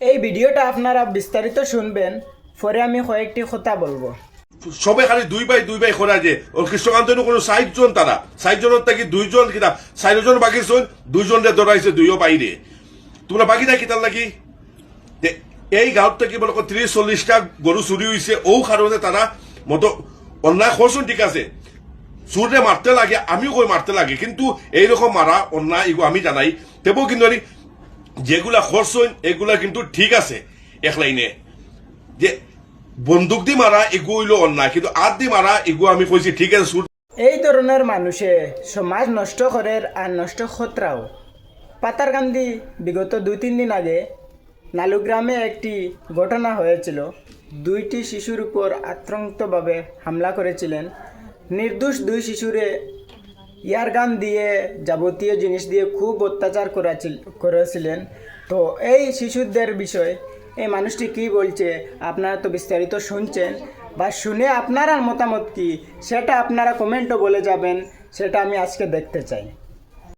এই ভিডিওটা আপনারা বিস্তারিত শুনবেন, পরে আমি কয়েকটি কথা বলবো। সবে খালি দুই ভাই খরা যে ওর কৃষ্ণকান্ত কোনো 60 জন, তারা 60 জনের থেকে 2 জন কিনা 4 জন বাকি জন, 2 জন ধরাইছে, 2ও বাইরে। তোমরা বাকি নাই কিতার লাগি এই গাঁৱত থেকে মনে 30-40টা গরু চুরি হয়েছে। ও কারণে তারা মতো অন্যায় করছেন, ঠিক আছে, চুরে মারতে লাগে, আমিও কই মারতে লাগে, কিন্তু এইরকম মারা অন্যায় এগুলো আমি জানাই। তেবও কিন্তু যেগুলা করছেন এগুলা কিন্তু ঠিক আছে। এক লাইনে যে বন্দুক দি মারা এগু হইল অন্যায়, কিন্তু আদ দি মারা এগু আমি কইছি ঠিক আছে। এই ধরনের মানুষে সমাজ নষ্ট করে আর নষ্ট খতরাও। পাতারকান্দি বিগত 2-3 দিন আগে নালুগ্রামে একটি ঘটনা হয়েছিল। 2টি শিশুর উপর আতঙ্কভাবে হামলা করেছিলেন। নির্দোষ 2 শিশুরে ইয়ারগান দিয়ে, যাবতীয় জিনিস দিয়ে খুব অত্যাচার করেছিলেন। তো এই শিশুদের বিষয়ে এই মানুষটি কী বলছে আপনারা তো বিস্তারিত শুনছেন, বা শুনে আপনার মতামত কী সেটা আপনারা কমেন্টও বলে যাবেন, সেটা আমি আজকে দেখতে চাই।